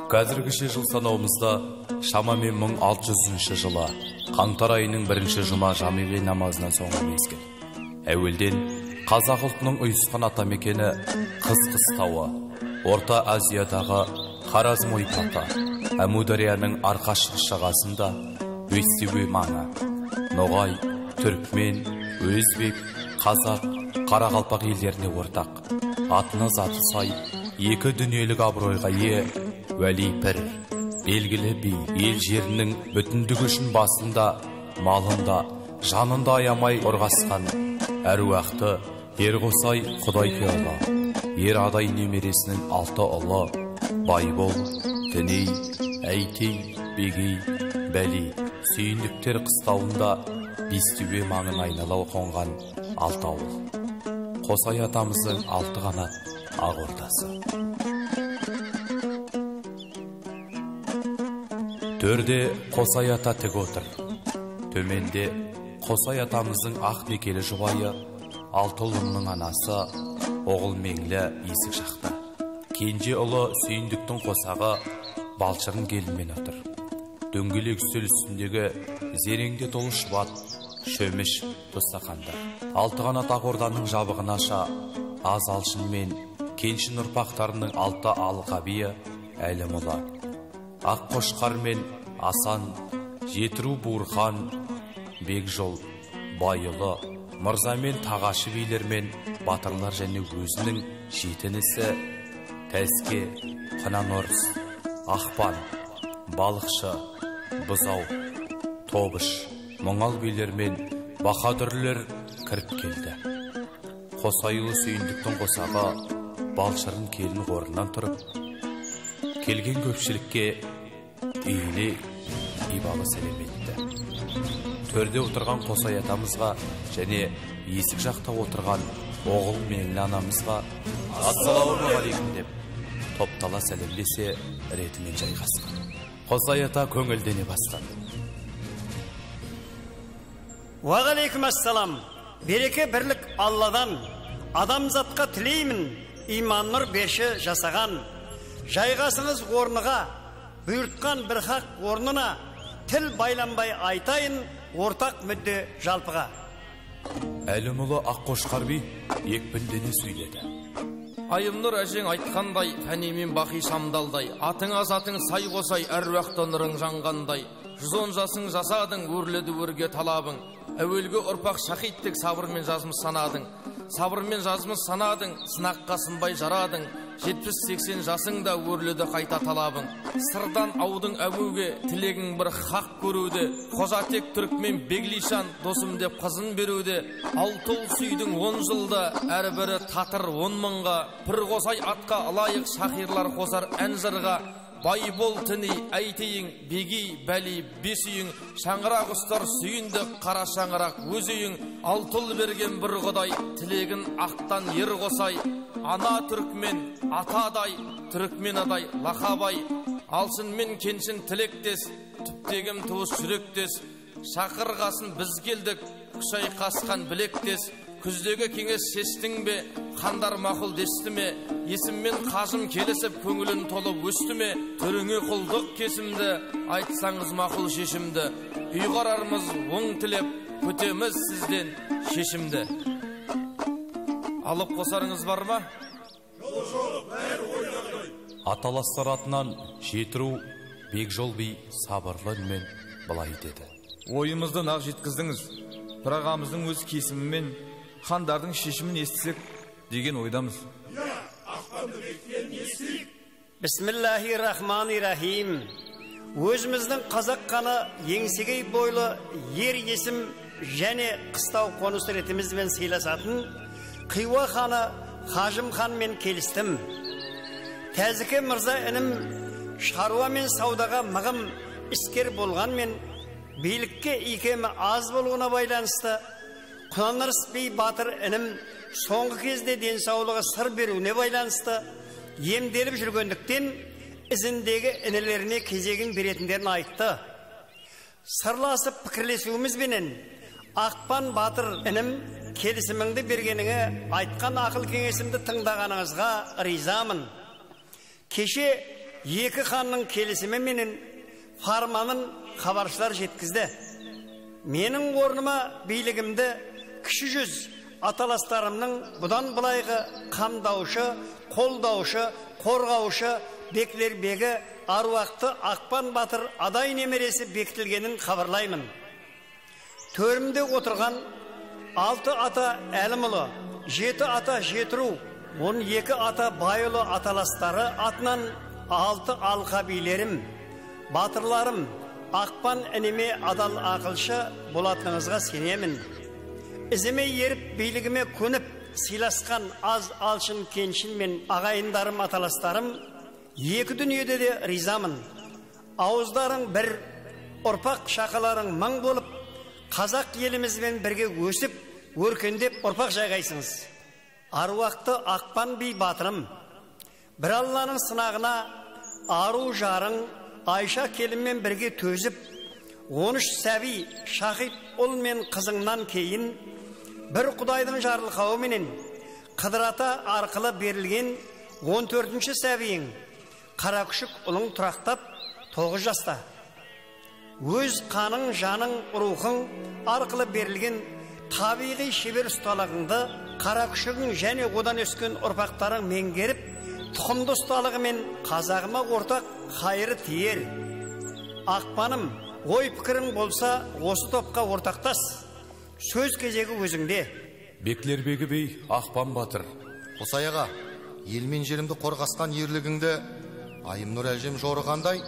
Қазіргіше жыл санауымызда шамамен 1600 жылы қаңтар айының 1-ші жұма жамиғи намазынан соңғы мезгіл. Әуелден қазақ ұлтының ұйысқан атамекені Қыз-Қыстауы, Орта Азиядағы Харазм ойпаты, Әмударияның арқа шығыс жағасында Бестөбе маңы, Ноғай, Түркмен, Өзбек, Қазақ, Қарақалпақ елдеріне ортақ. Атына заты сай, екі дүниелік абыройға ие уәли пір, белгілі би, ел жерінің бүтіндігі үшін басында, малында, жанында аямай қорғасқан әруақты Ерғосай Құдайкеұлы, ер адай немересінің 6 ұлы, Байбол, Діней, Әйтей, Бегей, Бәли, Сүйіндіктер қыстауында Бестөбе маңын айнала қонған 6 ауыл. Қосай атамыздың 6 қанат ақ ордасы. Төрде Қосай ата тік отыр. Төменде Қосай атамыздың ақ некелі жұбайы, 6 ұлының анасы, оғыл меңлі есік жақта. Кенже ұлы Сүйіндіктің қосағы балшырын келінмен отыр. Дөңгелек үстел үстіндегі зереңде толы шұбат, шөміш тостақандар. 6 қанат ақ орданың жабығын аша, аз алшын мен кеншін ұрпақтарының 6 алқабиы Әлімұлы, Ақ Қошқар мен Асан, Жетіру Буырхан, Бекжол, Байұлы, Мырза мен Тағашы билер мен батырлар және өзінің жетінісі Тәске, Қынанорыс, Ақпан, Балықшы, Бұзау, Тобыш, Мұңал билер мен баһадүрлер кіріп келді. Қосайлы Сүйіндіктің қосағы балшырын келін орнынан тұрып, келген көпшілікке иіле ибалы сәлем етті. Төрде отырған Қосай атамызға және есік жақта отырған оғыл меңлі анамызға ассалаумағалейкум деп топтала сәлемдесе ретімен жайғасқан. Қосай ата көңілдене бастады. Уағалейкум ассалам. Береке бірлік Алладан, адамзатқа тілеймін, иман нұр беші жасаған. Жайғасыңыз орныға, бұйыртқан бір хақ орнына, тіл байланбай айтайын, ортақ мүдде жалпыға. Әлімұлы Ақ Қошқар би екпіндене сөйледі. Айымнұр әжең айтқандай, фәни мен бақи шамдалдай, атыңа затың сай қосай, әруақты нұрың жанғандай. 110 жасың жасадың, өрледі өрге талабың. Әуелгі ұрпақ шахиттік сабырмен жазмыз санадың. Сабырмен жазмыз санадың, сынаққа сынбай жарадың. 70-80 жасыңда өрледі қайта талабың. Сырдан аудың әбуге, тілегің бір хақ көруде. Қожатек Түркмен Беглишан досым деп қызын беруде. 6 ұл сүйдің 10 жылда, әрбірі татыр 10 мыңға. Пір Қосай атқа алайық шахирлар қосар ән жырға. Байбол тіні әйтейін, Бегей, Бәли, Бесүйің, шаңғырақ ұстар сүйінді қара шаңғырақ өзейің, 6 ұл берген бір Құдай, тілегін ақтан ер Қосай, ана Түркмен, атадай, Түркмен адай, лақабай, алшын мен кеншін тілектес, түптегім туыс жүректес, шақырғасын біз келдік, күшай қасқан білектес, күздегі кеңес шештің бе, қандар мақұл десті ме, есіммен қажым келісіп көңілін толып өсті ме, түріңе құлдық кесімді, айтсаңыз мақұл шешімді, ұйғарармыз оң тілеп, күтеміз сізден шешімді. Алып қосарыңыз бар ма? Аталастар атынан Жетіру Бекжол би сабырлы үнмен былай деді. Ойымызды нақ жеткіздіңіз. Пырағамыздың өз кесімімен хандардың шешімін естісек деген ойдамыз. Бисмиллахир-рахманир-рахим. Өзіміздің қазақ қаны еңсегей бойлы ер есім және қыстау қоныс ретімізбен сыйласатын Қиуа ханы Хажым ханмен келістім. Тәзіке мырза інім шаруа мен саудаға мығым іскер болғанмен билікке икемі аз болуына байланысты Құнанырыс би батыр інім соңғы кезде денсаулығы сыр беруіне байланысты емделіп жүргендіктен ізіндегі інілеріне кезегін беретіндерін айтты. Сырласып пікірлесуімізбенен Ақпан батыр інім келісіміңді бергеніңе айтқан ақыл кеңесімді тыңдағаныңызға ризамын. Кеше екі ханның келісімі менен фарманын хабаршылар жеткізді. Менің орныма билігімді кіші жүз аталастарымның бұдан былайғы қамдаушы, қолдаушы, қорғаушы Беклербегі аруақты Ақпан батыр адай немересі бекітілгенін хабарлаймын. Төрімде отырған 6 ата Әлімұлы, 7 ата Жетіру, 12 ата Байұлы аталастары атынан 6 алқа билерім, батырларым, Ақпан інеме адал ақылшы болатыныңызға сенемін. Ізіме еріп, билігіме көніп, сыйласқан аз алшын кеншін мен ағайындарым аталастарым, екі дүниеде де ризамын. Ауыздарың бір, ұрпақ шақаларың мың болып, қазақ елімізбен бірге өсіп, өркендеп ұрпақ жайғайсыңыз. Аруақты Ақпан би батырым, бір Алланың сынағына ару жарың Айша келіммен бірге төзіп, 13 сәби Шахип ұл мен қызыңнан кейін, бір Құдайдың жарлықауыменен Қыдырата арқылы берілген 14-ші сәбиің Қаракүшік ұлың тұрақтап 9 жаста. Өз қаның, жаның, рухың арқылы берілген табиғи шебер ұсталығыңды Қаракүшігің және одан өскен ұрпақтарың меңгеріп, тұқымды ұсталығы мен қазағыма ортақ қайыры тиер. Ақпаным, ой пікірің болса, осы топқа ортақтас. Сөз кезегі өзіңде. Беклербегі бей Ақпан батыр. Қосаяға, ел мен жерімді қорғасқан ерлігіңді Айымнұр әжем жорығандай,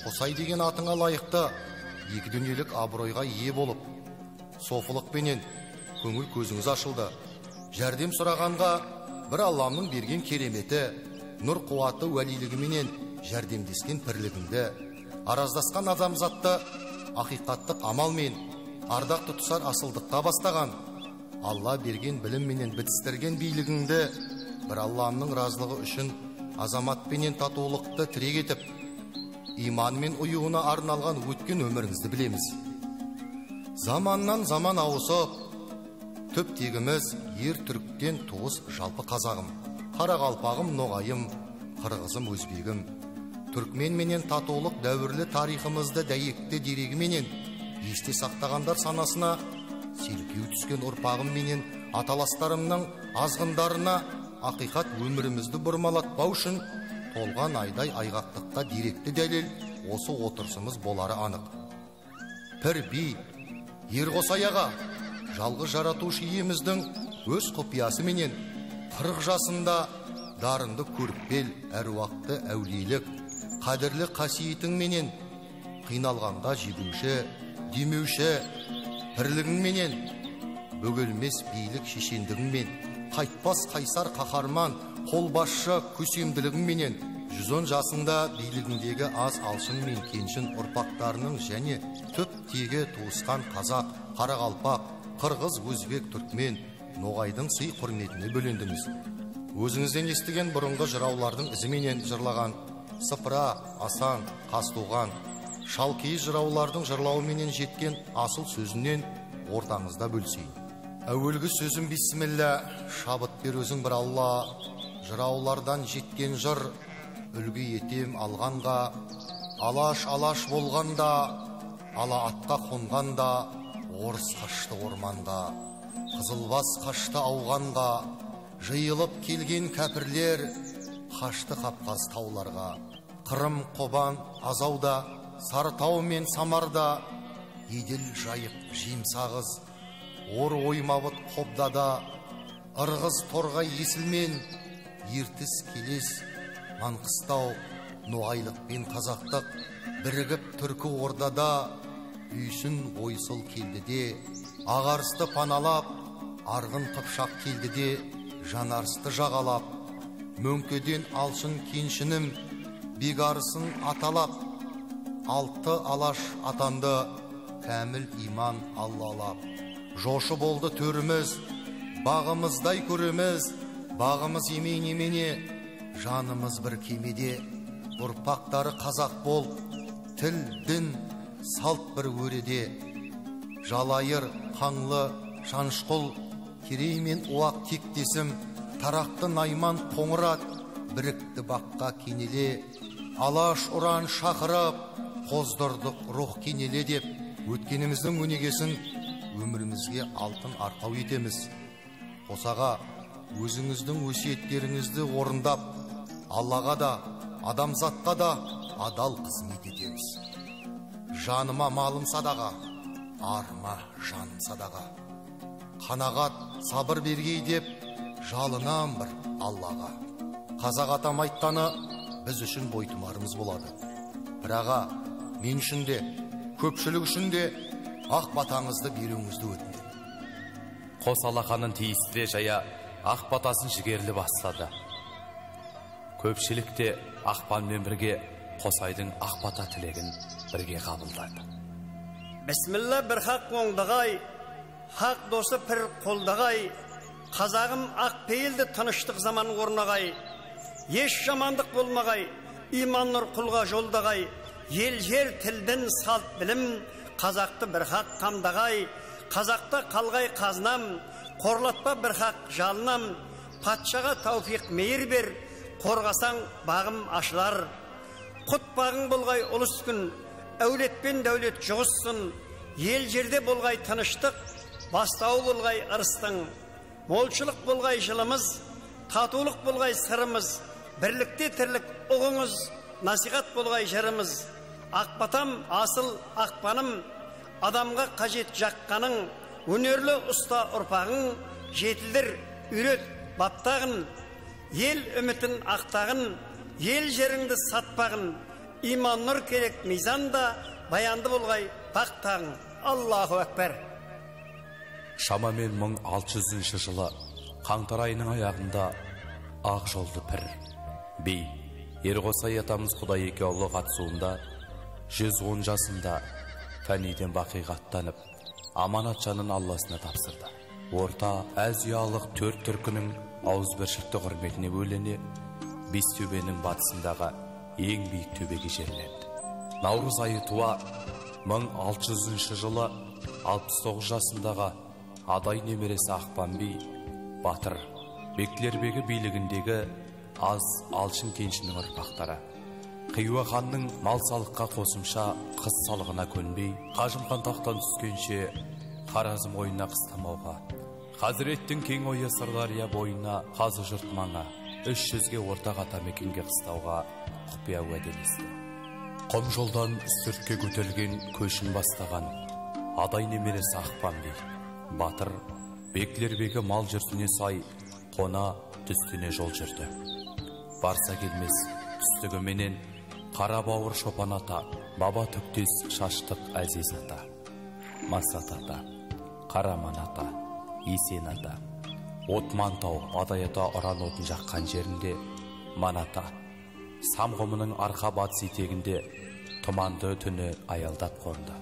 Қосай деген атыңа лайықты екі дүниелік абыройға ие болып, софылықпенен көңіл көзіңіз ашылды. Жәрдем сұрағанға бір Алламның берген кереметі, нұр қуаты уәлилігіменен жәрдемдескен пірлігіңді, араздасқан адамзатты ақиқаттық амалмен ардақ тұтысар асылдыққа бастаған, Алла берген білімменен бітістірген билігіңді бір Алламның разылығы үшін азаматпенен татулықты тірек етіп, иманмен ұйуына арналған өткен өміріңізді білеміз. Заманнан заман ауысып, түп тегіміз ер түріктен туыс жалпы қазағым, қарақалпағым ноғайым, қырғызым өзбегім. Түркмен менен татулық дәуірлі тарихымызды дәйекті дерегіменен есте сақтағандар санасына селкеу түскен ұрпағым менен аталастарымның азғындарына ақиқат өмірімізді бұрмалатпау үшін толған айдай айғақтыққа деректі дәлел осы отырысымыз болары анық. Пір би, ер Қосаяға, жалғыз жаратушы иеміздің өз құпиясы менен 40 жасында дарынды көріппел, әруақты әулиелік, қадірлі қасиетің менен қиналғанға жебеуші, демеуші, бірлігің менен бөгелмес билік шешендігің мен қайтпас қайсар қаһарман қолбасшы көсемділігің менен 110 жасында билігіндегі аз алшын мен кеншін ұрпақтарының және түп тегі туысқан қазақ, қарақалпақ, қырғыз, өзбек, түркмен, ноғайдың сый құрметіне бөлендіңіз. Өзіңізден естіген бұрынғы жыраулардың ізіменен жырлаған Сыпыра, Асан, Қазтуған, Шалкей жыраулардың жырлауыменен жеткен асыл сөзінен ортаңызда бөлсейін. Әуелгі сөзім бисмилля, шабыт бер өзің бір Алла, жыраулардан жеткен жыр, үлгі етем алғанға, алаш болғанда, ала атқа қонғанда, орыс қашты орманға, қызылбас қашты ауғанға, жиылып келген кәпірлер, қашты қапқаз тауларға, Қырым, Қобан, Азауда, Сарытау мен Самарда, Еділ, Жайық, Жемсағыз, Ор оймабыт Қобдада, Ырғыз, Торғай, Есілмен, Ертіс, Келес, Маңғыстау, Ноғайлық пен қазақтық бірігіп түркі ордада, үйсін ойсыл келдіде, ағарысты паналап, арғын қыпшақ келдіде, жанарысты жағалап, мөңкеден алшын кеншінім, бегарысын аталап, алты алаш атанды, кәміл иман аллалап. Жошы болды төріміз, бағымыздай көреміз, бағымыз емей-немене, жанымыз бір кемеде, ұрпақтары қазақ бол, тіл, дін, салт бір өреде. Жалайыр, қаңлы, шанышқұл, керей мен уақ тектесім, тарақты Найман Қоңырат, бірікті баққа кенеле, алаш ұран шақырып, қоздырдық рух кенеле деп, өткеніміздің өнегесін өмірімізге алтын арқау етеміз. Қосаға, өзіңіздің өсиеттеріңізді орындап, Аллаға да, адамзатқа да адал қызмет етеміз. Жаныма малым садаға, арыма жаным садаға. Қанағат сабыр бергей деп, жалынам бір Аллаға. Қазақ атам айтқаны біз үшін бойтұмарымыз болады. Біраға, мен үшін де, көпшілік үшін де ақ батаңызды беруіңізді өтінемін. Қос алақанын тиістіре жая ақ батасын жігерлі бастады. Көпшілікте Ақпанмен бірге Қосайдың ақ бата тілегін бірге қабылдады. Бісміллә, бір хақ оңдағай, хақ досы пір қолдағай, қазағым ақ пейілді тыныштық заман орнағай, еш жамандық болмағай, иман нұр құлға жолдағай, ел жер тілдің салт білім, қазақты бір хақ қамдағай, қазақта қалғай қазынам, қорлатпа бір хақ жалынам, патшаға тауфиқ мейір бер, қорғасаң бағым ашылар. Құт бағың болғай ұлыс күн, әулетпен дәулет жұғыссын, ел жерде болғай тыныштық, бастауы болғай ырыстың. Молшылық болғай жылымыз, татулық болғай сырымыз, бірлікте тірлік ұғыңыз, насихат болғай жырымыз. Ақбатам асыл ақпаным, адамға қажет жаққаның, өнерлі ұста ұрпағың, жетілдір үйрет баптағын, ел үмітін ақтағын, ел жеріңді сатпағын, иман нұр керек мизанда, баянды болғай бақтағын. Аллаху әкбар. Шамамен 1600 жылы қаңтар айының аяғында ақ жолды пір би Ерқосай атамыз Құдай екеулі қатысуында 110 жасында фәниден бақиғаттанып, аманат жанын Алласына тапсырды. Орта Азиялық 4 түркінің ауызбіршілікті құрметіне бөлене, Бестөбенің батысындағы ең биік төбеге жерленді. Наурыз айы туа 1600 жылы 69 жасындағы Адай немересі Ақпан би батыр Бектілербегі билігіндегі аз алшын кеншінің ұрпақтары Қиуа ханның мал салыққа қосымша қыз салығына көнбей, Қажымқан тақтан түскенше Қаразым ойына қыстамауға, Хазіреттің кең ойы Сырдария бойына қазы жұрт маңа 300-ге ортақ атамекенге қыстауға құпия уәделесті. Құм жолдан үстіртке көтерілген көшін бастаған Адай немересі Ақпан би батыр Бектілербегі мал жүрсіне сай қона түстіне жол жүрді. Барса келмес түстігіменен қара бауыр Шопан ата, баба түктес шаштық Әзиз ата, Масат ата, Қараман ата, Есен ата, Отмантау Адай ата ұран отын жаққан жерінде Маната, Самғымының арқа батыс етегінде тұманды түні аялдап қонды.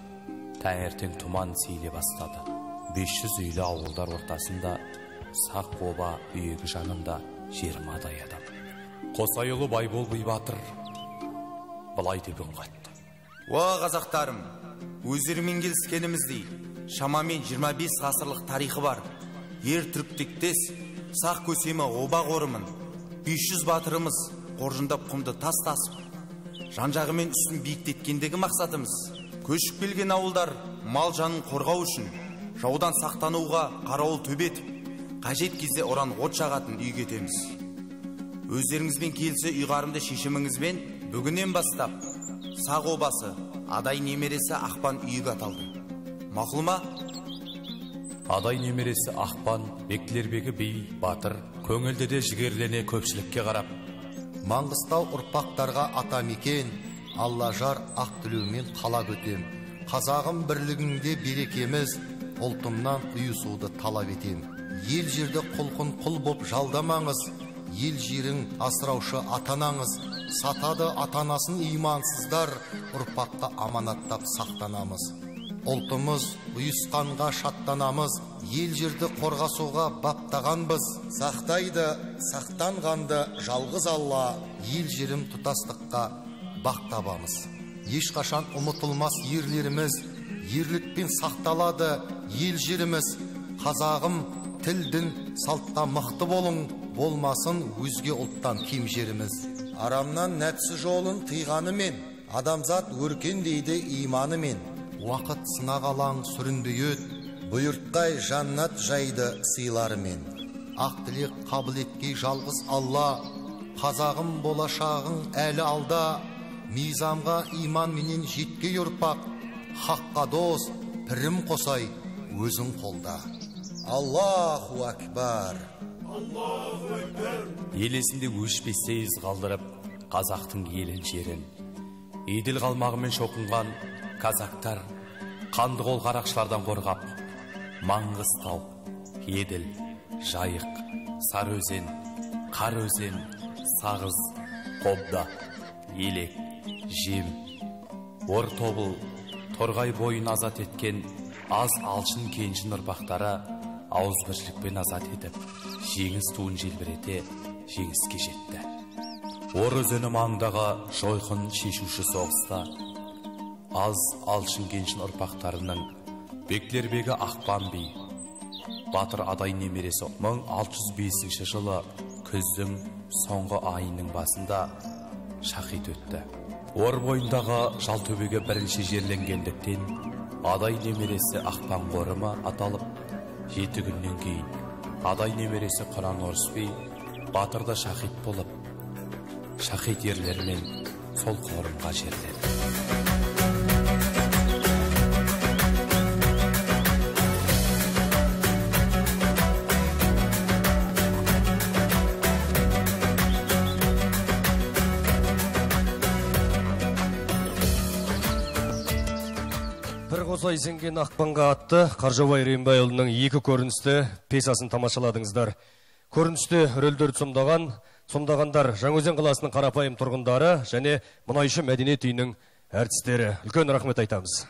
Таңертең тұман сейле бастады. 500 үйлі ауылдар ортасында сақ оба үйегі жанында 20 адай адам. Қосайұлы Байбол би батыр былай деп үн қатты. Уа қазақтарым, өздерімен келіскеніміздей, шамамен 25 ғасырлық тарихы бар. Ер түріктектес, сақ көсемі оба қорымын, 500 батырымыз қоржындап құмды тас тасып, жан-жағымен үстін биіктеткендегі мақсатымыз. Көшіп келген ауылдар мал жанын қорғау үшін, жаудан сақтануға қарауыл төбетіп, қажет кезде оран от жағатын үй кетеміз. Өздеріңізбен келісі ұйғарымды шешіміңізбен бүгіннен бастап сақ обасы Адай немересі Ақпан үйігі аталды. Мақұл ма? Адай немересі Ақпан Бектілербегі би батыр көңілді де жігерлене көпшілікке қарап, Маңғыстау ұрпақтарға атамекен, Алла жар ақ тілеумен талап өтем. Қазағым бірлігіңде берекеміз, ұлтымнан ұйысуды талап етем. Ел жерді құлқын құл боп жалдамаңыз, ел жерің асыраушы атанаңыз. Сатады атанасын имансыздар, ұрпаққа аманаттап сақтанамыз. Ұлтымыз ұйысқанға шаттанамыз, ел жерді қорғасуға баптағанбыз. Сақтайды, сақтанғанды жалғыз Алла, ел жерім тұтастыққа бақ табамыз. Ешқашан ұмытылмас ерлеріміз, ерлікпен сақталады ел жеріміз. Қазағым тілдің салтта мықты болың, болмасын өзге ұлттан кем жеріміз. Арамнан нәпсі жолын тыйғанымен, адамзат өркен дейді иманымен. Уақыт сынақ алаң сүрінбей өт, бұйыртқай жаннат жайды сыйларымен. Ақ тілек қабілетке жалғыз Алла, қазағым болашағың әлі алда. Мизамға иман менен жетке ұрпақ, хаққа дос, пірім қосай, өзің қолда. Аллаху акбар. Елесінде өшпес сейіз қалдырып, қазақтың елін жерін. Еділ қалмағымен шоқынған казактар, қанды қол қарақшылардан қорғап, Маңғыстау, Еділ, Жайық, Сарыөзен, Қараөзен, Сағыз, Қобда, Елек, Жем, Ортобыл, Торғай бойын азат еткен аз алшын кеншін ұрпақтары ауызбіршілікпен азат етіп, жеңіс туын желбірете жеңіске жетті. Ор өзені маңындағы жойқын шешуші соғыста аз алшын кеншін ұрпақтарының Беклербегі Ақпан би, Батыр Адай немересі 1605 жылы күздің соңғы айының басында шахид өтті. Ор бойындағы Жалтөбеге бірінші жерленгендіктен Адай немересі Ақпан қорымы аталып, 7 күннен кейін Адай немересі Қыран Орыс би Батырда шахид болып, шахид ерлермен сол қорымға жерледі. Қосай сенген Ақпанға атты Қаржабай Рембайұлының екі көріністі пьесасын тамашаладыңыздар. Көріністі рөлдерді сомдағандар Жаңаөзен қаласының қарапайым тұрғындары және мұнайшы мәдениет үйінің әртістері. Үлкен рахмет айтамыз.